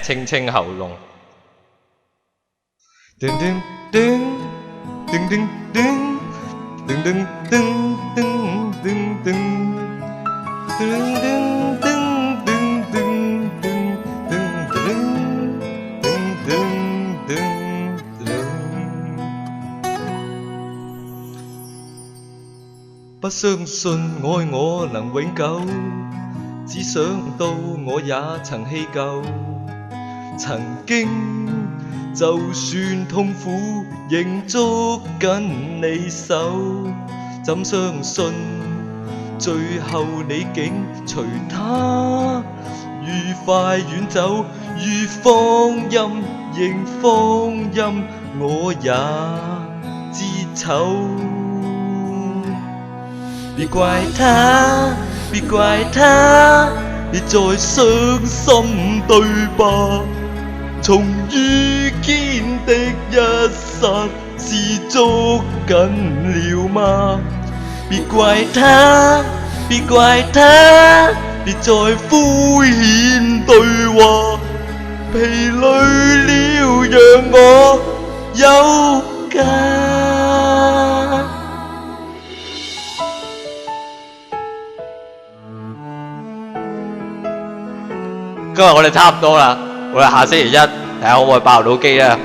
清清喉嚨。叮叮叮叮叮叮叮叮叮叮叮叮叮叮叮叮叮不相信愛我能永久，只想到我也曾氣夠。曾經就算痛苦，仍捉緊你手。怎相信最後你竟隨他愉快遠走？如放任仍放任，我也知醜。別怪他，別怪他，別再傷心對吧？從遇見的一剎，是捉緊了嗎？別怪他，別怪他，別再敷衍對話，疲累了讓我有家。今日我哋差唔多啦，我哋下星期一睇下可唔可以爆到機啊！